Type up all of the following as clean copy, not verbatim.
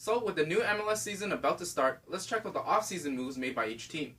So, with the new MLS season about to start, let's check out the off-season moves made by each team.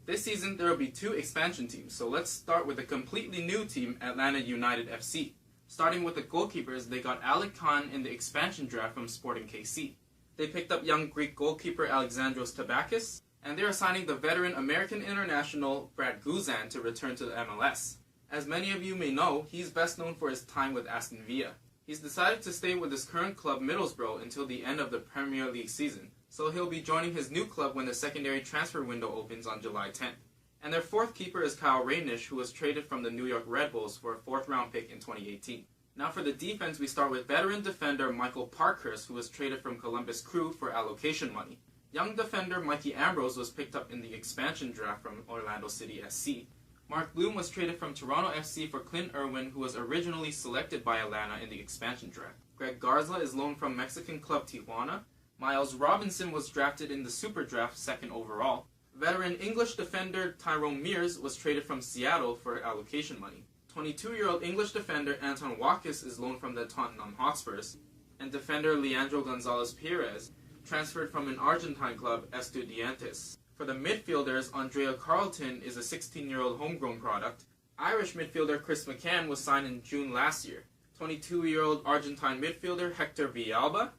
This season, there will be 2 expansion teams, so let's start with a completely new team, Atlanta United FC. Starting with the goalkeepers, they got Alec Khan in the expansion draft from Sporting KC. They picked up young Greek goalkeeper Alexandros Tabakis, and they are signing the veteran American international Brad Guzan to return to the MLS. As many of you may know, he's best known for his time with Aston Villa. He's decided to stay with his current club Middlesbrough until the end of the Premier League season, so he'll be joining his new club when the secondary transfer window opens on July 10th. And their 4th keeper is Kyle Reynish, who was traded from the New York Red Bulls for a 4th round pick in 2018. Now for the defense, we start with veteran defender Michael Parkhurst, who was traded from Columbus Crew for allocation money. Young defender Mikey Ambrose was picked up in the expansion draft from Orlando City SC. Mark Bloom was traded from Toronto FC for Clint Irwin, who was originally selected by Atlanta in the expansion draft. Greg Garza is loaned from Mexican club Tijuana. Miles Robinson was drafted in the Super Draft 2nd overall. Veteran English defender Tyrone Mears was traded from Seattle for allocation money. 22-year-old English defender Anton Walkes is loaned from the Tottenham Hotspurs. And defender Leandro Gonzalez Perez transferred from an Argentine club, Estudiantes. For the midfielders, Andrea Carlton is a 16-year-old homegrown product. Irish midfielder Chris McCann was signed in June last year. 22-year-old Argentine midfielder Hector Villalba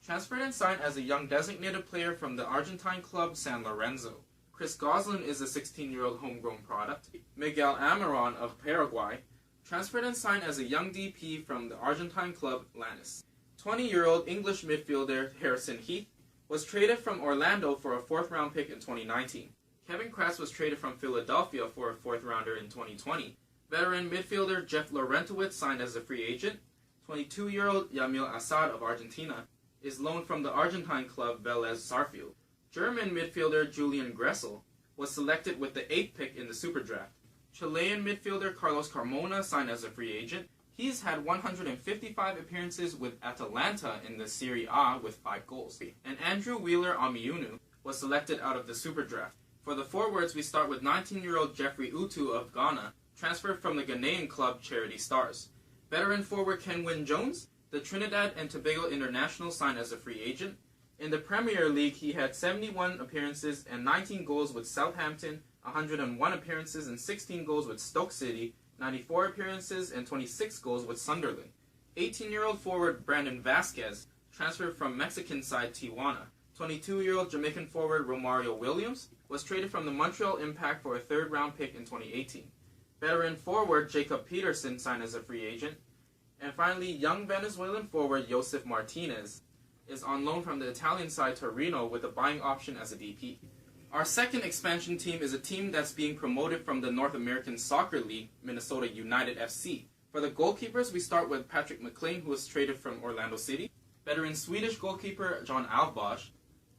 transferred and signed as a young designated player from the Argentine club San Lorenzo. Chris Goslin is a 16-year-old homegrown product. Miguel Amaron of Paraguay transferred and signed as a young DP from the Argentine club Lanús. 20-year-old English midfielder Harrison Heath was traded from Orlando for a 4th round pick in 2019. Kevin Kratz was traded from Philadelphia for a 4th rounder in 2020. Veteran midfielder Jeff Laurentowicz signed as a free agent. 22-year-old Yamil Assad of Argentina is loaned from the Argentine club Vélez Sarsfield. German midfielder Julian Gressel was selected with the 8th pick in the Super Draft. Chilean midfielder Carlos Carmona signed as a free agent. He's had 155 appearances with Atalanta in the Serie A with 5 goals. And Andrew Wheeler Amiunu was selected out of the Super Draft. For the forwards, we start with 19-year-old Jeffrey Utu of Ghana, transferred from the Ghanaian club Charity Stars. Veteran forward Kenwin Jones, the Trinidad and Tobago international, signed as a free agent. In the Premier League, he had 71 appearances and 19 goals with Southampton, 101 appearances and 16 goals with Stoke City, 94 appearances and 26 goals with Sunderland. 18-year-old forward Brandon Vasquez transferred from Mexican side Tijuana. 22-year-old Jamaican forward Romario Williams was traded from the Montreal Impact for a 3rd round pick in 2018. Veteran forward Jacob Peterson signed as a free agent. And finally, young Venezuelan forward Josef Martinez is on loan from the Italian side Torino with a buying option as a DP. Our 2nd expansion team is a team that's being promoted from the North American Soccer League, Minnesota United FC. For the goalkeepers, we start with Patrick McLean, who was traded from Orlando City. Veteran Swedish goalkeeper John Alvbosch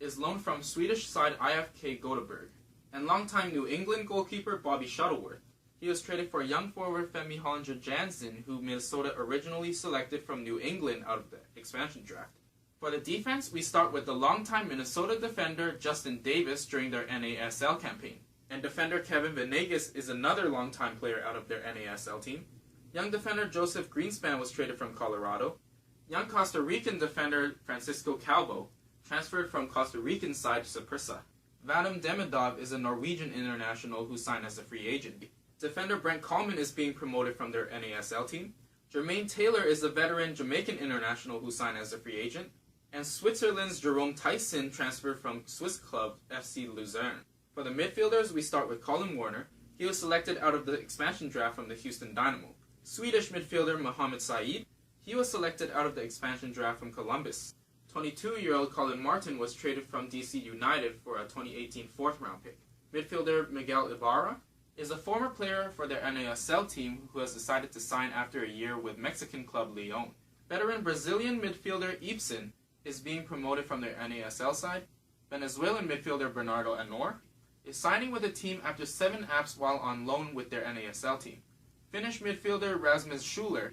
is loaned from Swedish side IFK Göteborg. And longtime New England goalkeeper Bobby Shuttleworth. He was traded for young forward Femi Hollinger Jansen, who Minnesota originally selected from New England out of the expansion draft. For the defense, we start with the longtime Minnesota defender Justin Davis during their NASL campaign. And defender Kevin Venegas is another longtime player out of their NASL team. Young defender Joseph Greenspan was traded from Colorado. Young Costa Rican defender Francisco Calvo transferred from Costa Rican side Saprissa. Vadim Demidov is a Norwegian international who signed as a free agent. Defender Brent Coleman is being promoted from their NASL team. Jermaine Taylor is a veteran Jamaican international who signed as a free agent. And Switzerland's Jerome Tyson transferred from Swiss club FC Luzerne. For the midfielders, we start with Colin Warner. He was selected out of the expansion draft from the Houston Dynamo. Swedish midfielder Mohamed Said. He was selected out of the expansion draft from Columbus. 22-year-old Colin Martin was traded from DC United for a 2018 4th round pick. Midfielder Miguel Ibarra is a former player for their NASL team who has decided to sign after a year with Mexican club Leon. Veteran Brazilian midfielder Ibsen is being promoted from their NASL side. Venezuelan midfielder Bernardo Anor is signing with the team after 7 apps while on loan with their NASL team. Finnish midfielder Rasmus Schuler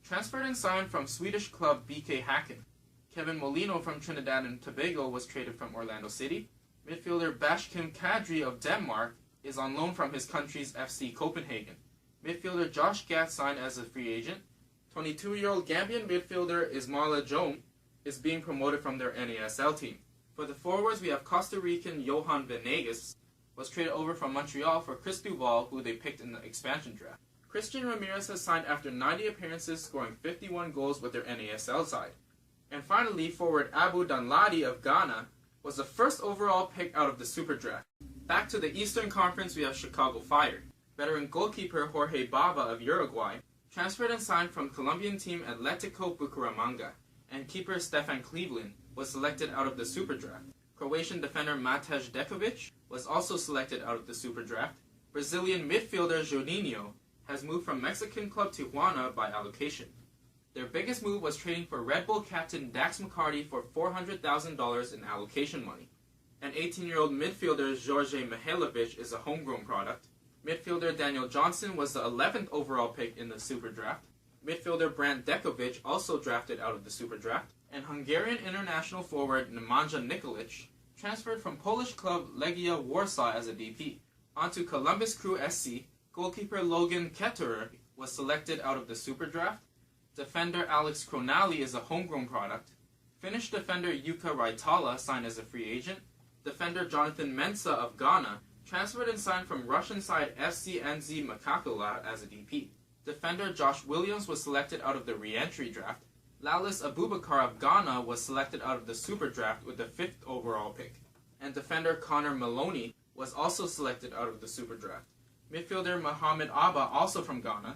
transferred and signed from Swedish club BK Häcken. Kevin Molino from Trinidad and Tobago was traded from Orlando City. Midfielder Bashkim Kadri of Denmark is on loan from his country's FC Copenhagen. Midfielder Josh Gatt signed as a free agent. 22-year-old Gambian midfielder Ismaila Jom is being promoted from their NASL team. For the forwards, we have Costa Rican Johan Venegas, was traded over from Montreal for Chris Duval, who they picked in the expansion draft. Christian Ramirez has signed after 90 appearances, scoring 51 goals with their NASL side. And finally, forward Abu Danladi of Ghana was the first overall pick out of the Super Draft. Back to the Eastern Conference, we have Chicago Fire. Veteran goalkeeper Jorge Bava of Uruguay transferred and signed from Colombian team Atletico Bucaramanga, and keeper Stefan Cleveland was selected out of the Super Draft. Croatian defender Matej Dekovic was also selected out of the Super Draft. Brazilian midfielder Juninho has moved from Mexican club Tijuana by allocation. Their biggest move was trading for Red Bull captain Dax McCarty for $400,000 in allocation money. An 18-year-old midfielder Jorge Mihailovic is a homegrown product. Midfielder Daniel Johnson was the 11th overall pick in the Super Draft. Midfielder Brant Dekovic also drafted out of the Super Draft. And Hungarian international forward Nemanja Nikolic transferred from Polish club Legia Warsaw as a DP. Onto Columbus Crew SC, goalkeeper Logan Ketterer was selected out of the Super Draft. Defender Alex Kronali is a homegrown product. Finnish defender Jukka Raitala signed as a free agent. Defender Jonathan Mensah of Ghana transferred and signed from Russian side FCNZ Makakala as a DP. Defender Josh Williams was selected out of the re-entry draft. Lalis Abubakar of Ghana was selected out of the Super Draft with the 5th overall pick. And defender Connor Maloney was also selected out of the Super Draft. Midfielder Mohamed Abba, also from Ghana,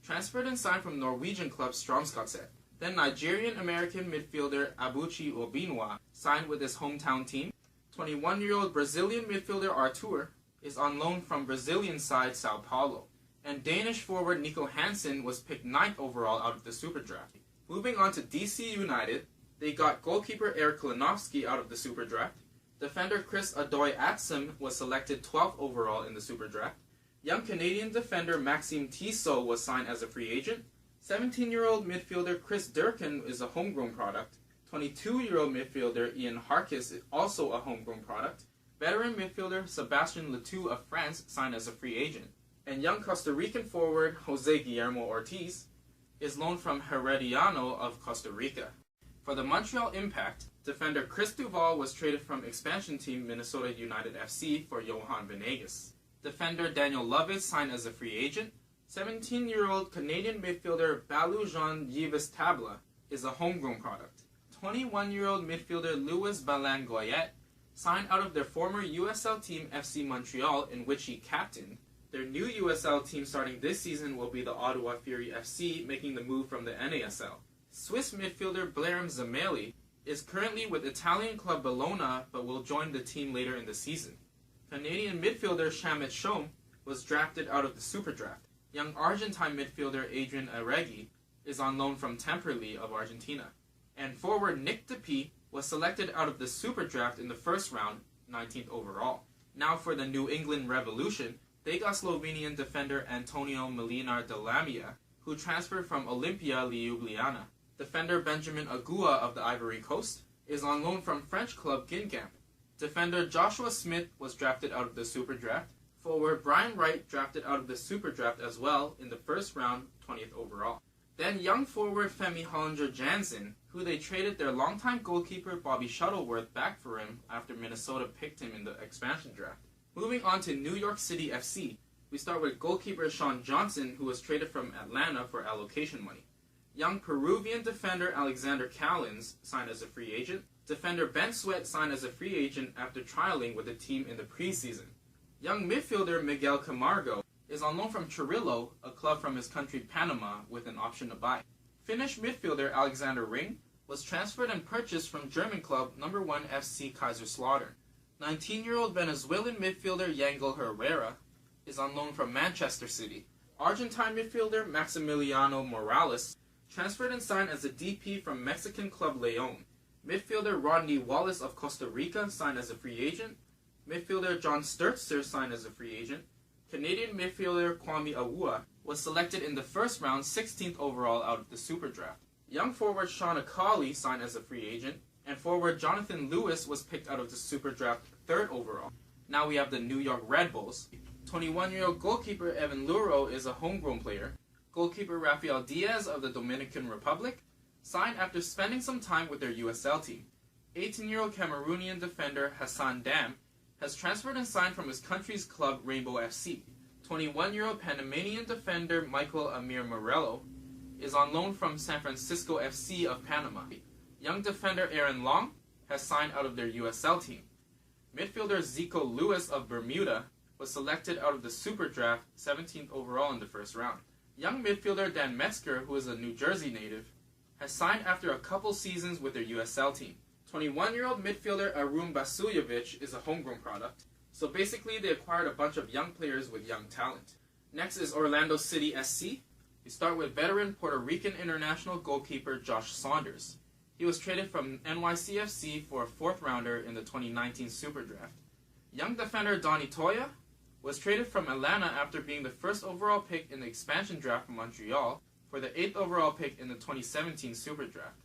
transferred and signed from Norwegian club Strømsgodset. Then Nigerian-American midfielder Abuchi Obinwa signed with his hometown team. 21-year-old Brazilian midfielder Artur is on loan from Brazilian side Sao Paulo. And Danish forward Nico Hansen was picked 9th overall out of the Super Draft. Moving on to DC United, they got goalkeeper Eric Klinovsky out of the Super Draft. Defender Chris Adoy Atsum was selected 12th overall in the Super Draft. Young Canadian defender Maxime Tissot was signed as a free agent. 17-year-old midfielder Chris Durkin is a homegrown product. 22-year-old midfielder Ian Harkis is also a homegrown product. Veteran midfielder Sebastian Letou of France signed as a free agent. And young Costa Rican forward Jose Guillermo Ortiz is loaned from Herediano of Costa Rica. For the Montreal Impact, defender Chris Duval was traded from expansion team Minnesota United FC for Johan Venegas. Defender Daniel Lovis signed as a free agent. 17-year-old Canadian midfielder Balu Jean Yves Tabla is a homegrown product. 21-year-old midfielder Louis Balan Goyette signed out of their former USL team FC Montreal, in which he captained. Their new USL team starting this season will be the Ottawa Fury FC, making the move from the NASL. Swiss midfielder Blairim Zameli is currently with Italian club Bologna, but will join the team later in the season. Canadian midfielder Shamit Shom was drafted out of the Super Draft. Young Argentine midfielder Adrian Arregui is on loan from Temperley of Argentina. And forward Nick Depy was selected out of the Super Draft in the first round, 19th overall. Now for the New England Revolution, they got Slovenian defender Antonio Molinar de Lamia, who transferred from Olimpia Ljubljana. Defender Benjamin Agua of the Ivory Coast is on loan from French club Guingamp. Defender Joshua Smith was drafted out of the Super Draft. Forward Brian Wright drafted out of the Super Draft as well in the first round, 20th overall. Then young forward Femi Hollinger Jansen, who they traded their longtime goalkeeper Bobby Shuttleworth back for him after Minnesota picked him in the expansion draft. Moving on to New York City FC, we start with goalkeeper Sean Johnson, who was traded from Atlanta for allocation money. Young Peruvian defender Alexander Callens signed as a free agent. Defender Ben Sweat signed as a free agent after trialing with the team in the preseason. Young midfielder Miguel Camargo is on loan from Chorrillo, a club from his country Panama, with an option to buy. Finnish midfielder Alexander Ring was transferred and purchased from German club No. 1 FC Kaiserslautern. 19-year-old Venezuelan midfielder Yangel Herrera is on loan from Manchester City. Argentine midfielder Maximiliano Morales transferred and signed as a DP from Mexican club León. Midfielder Rodney Wallace of Costa Rica signed as a free agent. Midfielder John Sturtzer signed as a free agent. Canadian midfielder Kwame Awua was selected in the first round, 16th overall out of the Super Draft. Young forward Sean Akali signed as a free agent, and forward Jonathan Lewis was picked out of the Super Draft 3rd overall. Now we have the New York Red Bulls. 21-year-old goalkeeper Evan Luro is a homegrown player. Goalkeeper Rafael Diaz of the Dominican Republic. signed after spending some time with their USL team. 18-year-old Cameroonian defender Hassan Dam has transferred and signed from his country's club Rainbow FC. 21-year-old Panamanian defender Michael Amir Morello is on loan from San Francisco FC of Panama. Young defender Aaron Long has signed out of their USL team. Midfielder Zico Lewis of Bermuda was selected out of the Super Draft, 17th overall in the first round. Young midfielder Dan Metzger, who is a New Jersey native, has signed after a couple seasons with their USL team. 21-year-old midfielder Arun Basuljevic is a homegrown product. So basically they acquired a bunch of young players with young talent. Next is Orlando City SC. We start with veteran Puerto Rican international goalkeeper Josh Saunders. He was traded from NYCFC for a fourth rounder in the 2019 Super Draft. Young defender Donny Toya was traded from Atlanta after being the first overall pick in the expansion draft from Montreal for the 8th overall pick in the 2017 Super Draft.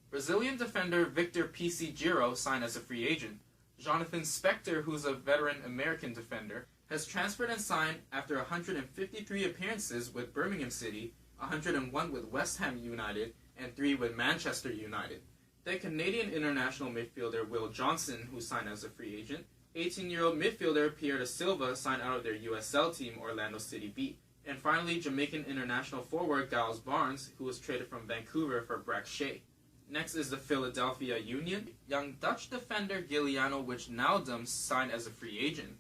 Brazilian defender Victor P.C. Giro signed as a free agent. Jonathan Spector, who's a veteran American defender, has transferred and signed after 153 appearances with Birmingham City, 101 with West Ham United, and 3 with Manchester United. Then Canadian international midfielder Will Johnson, who signed as a free agent. 18-year-old midfielder Pierre da Silva signed out of their USL team Orlando City B. And finally, Jamaican international forward Giles Barnes, who was traded from Vancouver for Brack Shea. Next is the Philadelphia Union. Young Dutch defender Giuliano Wijnaldum signed as a free agent.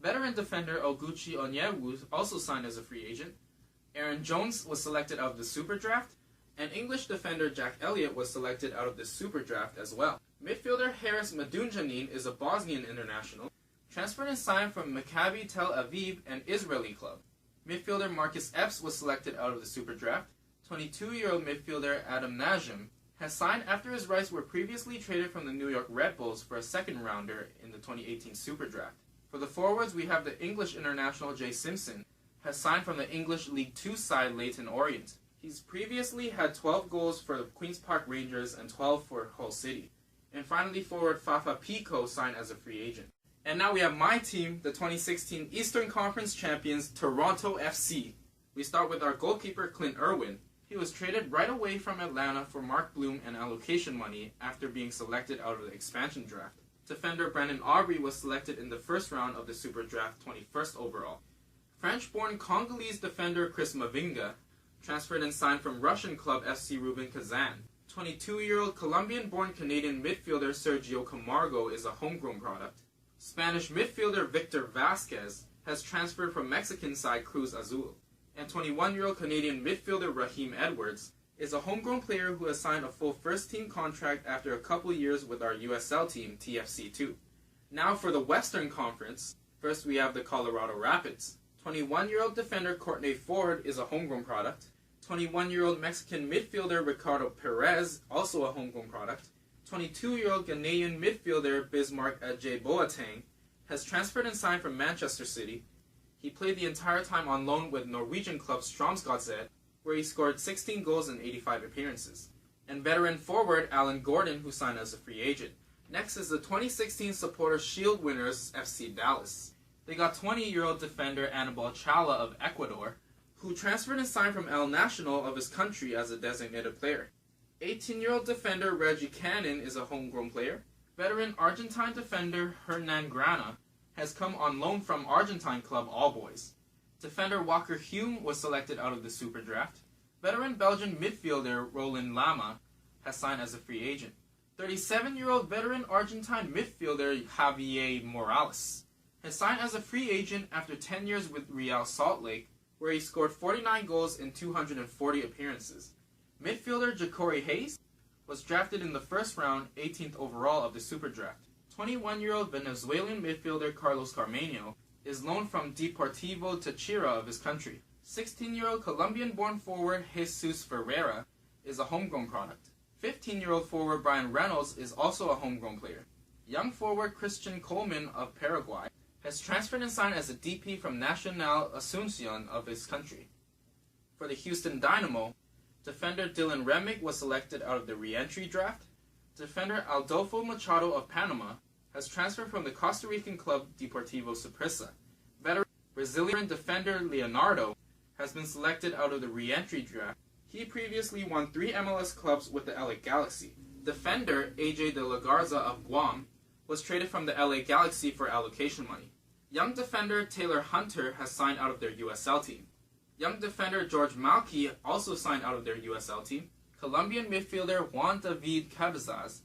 Veteran defender Oguchi Onyewu also signed as a free agent. Aaron Jones was selected out of the Super Draft. And English defender Jack Elliott was selected out of the Super Draft as well. Midfielder Haris Medunjanin is a Bosnian international, transferred and signed from Maccabi Tel Aviv, an Israeli club. Midfielder Marcus Epps was selected out of the Super Draft. 22-year-old midfielder Adam Najim has signed after his rights were previously traded from the New York Red Bulls for a second rounder in the 2018 Super Draft. For the forwards, we have the English international Jay Simpson, has signed from the English League Two side Leyton Orient. He's previously had 12 goals for the Queen's Park Rangers and 12 for Hull City. And finally, forward Fafa Pico signed as a free agent. And now we have my team, the 2016 Eastern Conference champions, Toronto FC. We start with our goalkeeper, Clint Irwin. He was traded right away from Atlanta for Mark Bloom and allocation money after being selected out of the expansion draft. Defender Brandon Aubrey was selected in the first round of the Super Draft, 21st overall. French-born Congolese defender Chris Mavinga transferred and signed from Russian club FC Rubin Kazan. 22-year-old Colombian-born Canadian midfielder Sergio Camargo is a homegrown product. Spanish midfielder Victor Vasquez has transferred from Mexican side Cruz Azul. And 21-year-old Canadian midfielder Raheem Edwards is a homegrown player who has signed a full first-team contract after a couple years with our USL team, TFC2. Now for the Western Conference, first we have the Colorado Rapids. 21-year-old defender Courtney Ford is a homegrown product. 21-year-old Mexican midfielder Ricardo Perez, also a homegrown product. 22-year-old Ghanaian midfielder Bismarck Ajay Boateng has transferred and signed from Manchester City. He played the entire time on loan with Norwegian club Strømsgodset, where he scored 16 goals in 85 appearances. And veteran forward Alan Gordon, who signed as a free agent. Next is the 2016 Supporters Shield winners FC Dallas. They got 20-year-old defender Anibal Chala of Ecuador, who transferred and signed from El Nacional of his country as a designated player. 18-year-old defender Reggie Cannon is a homegrown player. Veteran Argentine defender Hernan Grana has come on loan from Argentine club All Boys. Defender Walker Hume was selected out of the Super Draft. Veteran Belgian midfielder Roland Lama has signed as a free agent. 37-year-old veteran Argentine midfielder Javier Morales has signed as a free agent after 10 years with Real Salt Lake, where he scored 49 goals in 240 appearances. Midfielder Jacori Hayes was drafted in the first round, 18th overall of the Super Draft. 21-year-old Venezuelan midfielder Carlos Carmenio is loaned from Deportivo Táchira of his country. 16-year-old Colombian-born forward Jesus Ferreira is a homegrown product. 15-year-old forward Brian Reynolds is also a homegrown player. Young forward Christian Coleman of Paraguay has transferred and signed as a DP from Nacional Asuncion of his country. For the Houston Dynamo, defender Dylan Remick was selected out of the re-entry draft. Defender Adolfo Machado of Panama has transferred from the Costa Rican club Deportivo Saprissa. Veteran Brazilian defender Leonardo has been selected out of the re-entry draft. He previously won 3 MLS clubs with the LA Galaxy. Defender AJ De La Garza of Guam was traded from the LA Galaxy for allocation money. Young defender Taylor Hunter has signed out of their USL team. Young defender George Malky also signed out of their USL team. Colombian midfielder Juan David Cabezas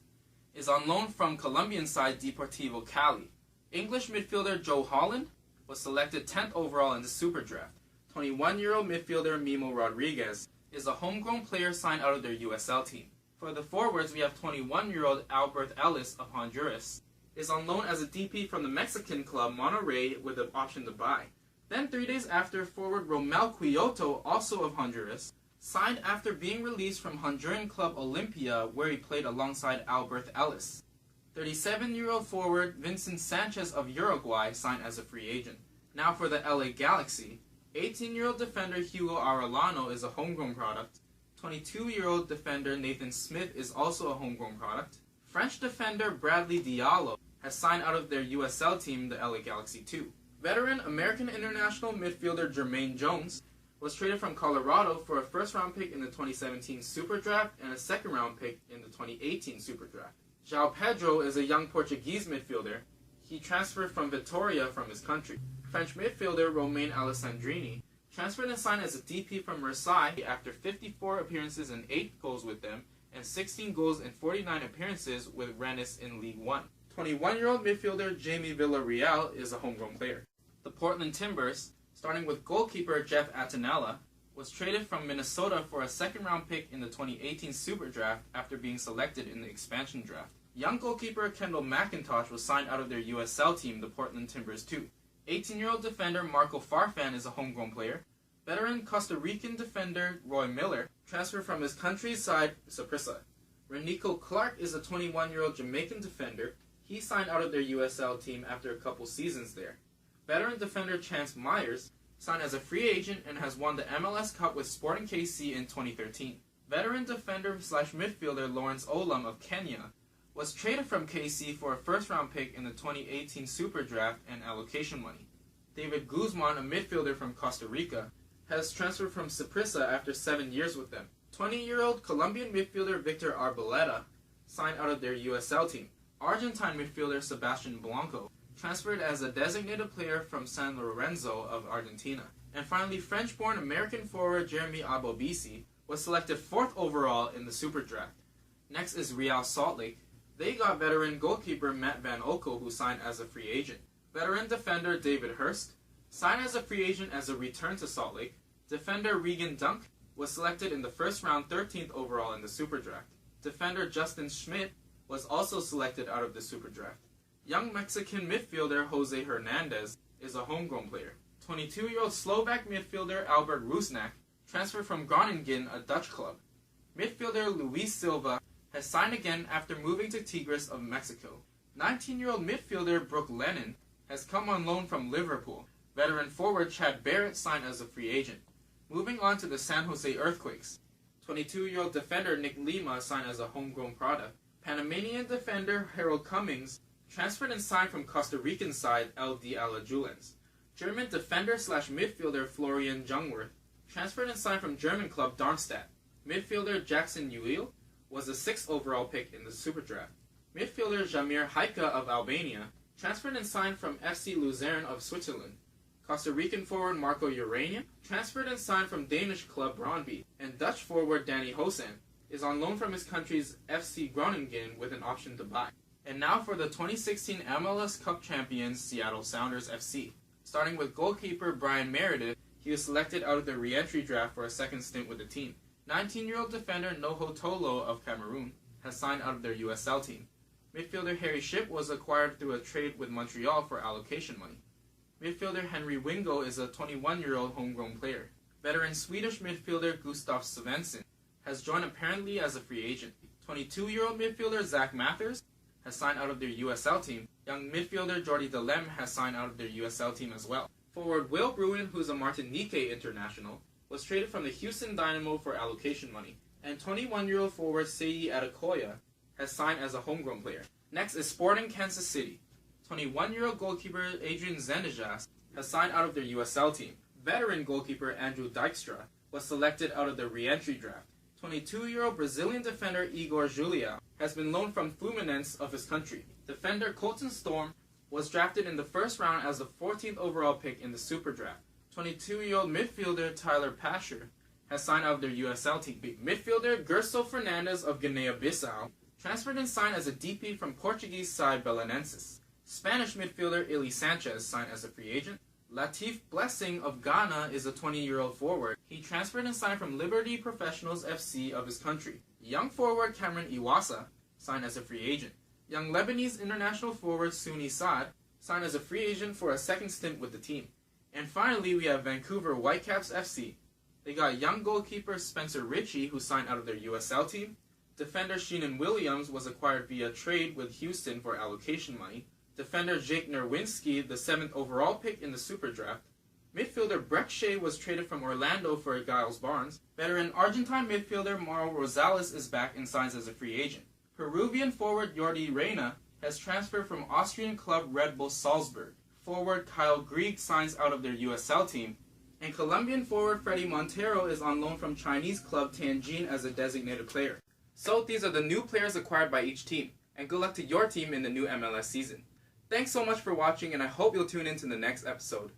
is on loan from Colombian side Deportivo Cali. English midfielder Joe Holland was selected 10th overall in the Super Draft. 21-year-old midfielder Mimo Rodriguez is a homegrown player signed out of their USL team. For the forwards, we have 21-year-old Albert Ellis of Honduras is on loan as a DP from the Mexican club Monterrey with the option to buy. Then 3 days after, forward Romel Quioto, also of Honduras, signed after being released from Honduran club Olimpia, where he played alongside Albert Ellis. 37-year-old forward Vincent Sanchez of Uruguay signed as a free agent. Now for the LA Galaxy, 18-year-old defender Hugo Arellano is a homegrown product. 22-year-old defender Nathan Smith is also a homegrown product. French defender Bradley Diallo has signed out of their USL team, the LA Galaxy 2. Veteran American international midfielder Jermaine Jones was traded from Colorado for a first-round pick in the 2017 Super Draft and a second-round pick in the 2018 Super Draft. João Pedro is a young Portuguese midfielder. He transferred from Vitória from his country. French midfielder Romain Alessandrini transferred and signed as a DP from Marseille after 54 appearances and 8 goals with them, and 16 goals in 49 appearances with Rennes in League One. 21-year-old midfielder Jamie Villarreal is a homegrown player. The Portland Timbers, starting with goalkeeper Jeff Attinella, was traded from Minnesota for a second-round pick in the 2018 Super Draft after being selected in the expansion draft. Young goalkeeper Kendall McIntosh was signed out of their USL team, the Portland Timbers 2. 18-year-old defender Marco Farfan is a homegrown player. Veteran Costa Rican defender Roy Miller transferred from his country's side, Saprissa. Renico Clark is a 21-year-old Jamaican defender. He signed out of their USL team after a couple seasons there. Veteran defender Chance Myers signed as a free agent and has won the MLS Cup with Sporting KC in 2013. Veteran defender/midfielder Lawrence Olam of Kenya was traded from KC for a first-round pick in the 2018 Super Draft and allocation money. David Guzman, a midfielder from Costa Rica, has transferred from Saprissa after 7 years with them. 20-year-old Colombian midfielder Victor Arboleda signed out of their USL team. Argentine midfielder Sebastian Blanco transferred as a designated player from San Lorenzo of Argentina. And finally, French-born American forward Jeremy Abobisi was selected 4th overall in the Super Draft. Next is Real Salt Lake. They got veteran goalkeeper Matt Van Ockel, who signed as a free agent. Veteran defender David Hurst signed as a free agent as a return to Salt Lake. Defender Regan Dunk was selected in the first round 13th overall in the Super Draft. Defender Justin Schmidt was also selected out of the Super Draft. Young Mexican midfielder Jose Hernandez is a homegrown player. 22-year-old Slovak midfielder Albert Rusnak transferred from Groningen, a Dutch club. Midfielder Luis Silva has signed again after moving to Tigres of Mexico. 19-year-old midfielder Brooke Lennon has come on loan from Liverpool. Veteran forward Chad Barrett signed as a free agent. Moving on to the San Jose Earthquakes. 22-year-old defender Nick Lima signed as a homegrown product. Panamanian defender Harold Cummings transferred and signed from Costa Rican side LD Alajuelense. German defender/midfielder Florian Jungwirth transferred and signed from German club Darmstadt. Midfielder Jackson Uil was the 6th overall pick in the Super Draft. Midfielder Jamir Haika of Albania transferred and signed from FC Luzern of Switzerland. Costa Rican forward Marco Urania transferred and signed from Danish club Brøndby. And Dutch forward Danny Hosan is on loan from his country's FC Groningen with an option to buy. And now for the 2016 MLS Cup champions Seattle Sounders FC. Starting with goalkeeper Brian Meredith, he was selected out of the re-entry draft for a second stint with the team. 19-year-old defender Noho Tolo of Cameroon has signed out of their USL team. Midfielder Harry Shipp was acquired through a trade with Montreal for allocation money. Midfielder Henry Wingo is a 21-year-old homegrown player. Veteran Swedish midfielder Gustav Svensson has joined apparently as a free agent. 22-year-old midfielder Zach Mathers has signed out of their USL team. Young midfielder Jordi Delem has signed out of their USL team as well. Forward Will Bruin, who's a Martinique international, was traded from the Houston Dynamo for allocation money. And 21-year-old forward Seyi Adekoya has signed as a homegrown player. Next is Sporting Kansas City. 21-year-old goalkeeper Adrian Zendejas has signed out of their USL team. Veteran goalkeeper Andrew Dykstra was selected out of the re-entry draft. 22-year-old Brazilian defender Igor Julião has been loaned from Fluminense of his country. Defender Colton Storm was drafted in the first round as the 14th overall pick in the Super Draft. 22-year-old midfielder Tyler Pasher has signed out of their USL team. Midfielder Gerson Fernandes of Guinea-Bissau transferred and signed as a DP from Portuguese side Belenenses. Spanish midfielder Ili Sanchez signed as a free agent. Latif Blessing of Ghana is a 20-year-old forward. He transferred and signed from Liberty Professionals FC of his country. Young forward Cameron Iwasa signed as a free agent. Young Lebanese international forward Suni Saad signed as a free agent for a second stint with the team. And finally, we have Vancouver Whitecaps FC. They got young goalkeeper Spencer Ritchie, who signed out of their USL team. Defender Sheenan Williams was acquired via trade with Houston for allocation money. Defender Jake Nerwinski, the 7th overall pick in the Super Draft. Midfielder Breck Shea was traded from Orlando for Giles Barnes. Veteran Argentine midfielder Mauro Rosales is back and signs as a free agent. Peruvian forward Jordi Reyna has transferred from Austrian club Red Bull Salzburg. Forward Kyle Grieg signs out of their USL team. And Colombian forward Freddy Montero is on loan from Chinese club Tianjin as a designated player. So these are the new players acquired by each team. And good luck to your team in the new MLS season. Thanks so much for watching, and I hope you'll tune in to the next episode.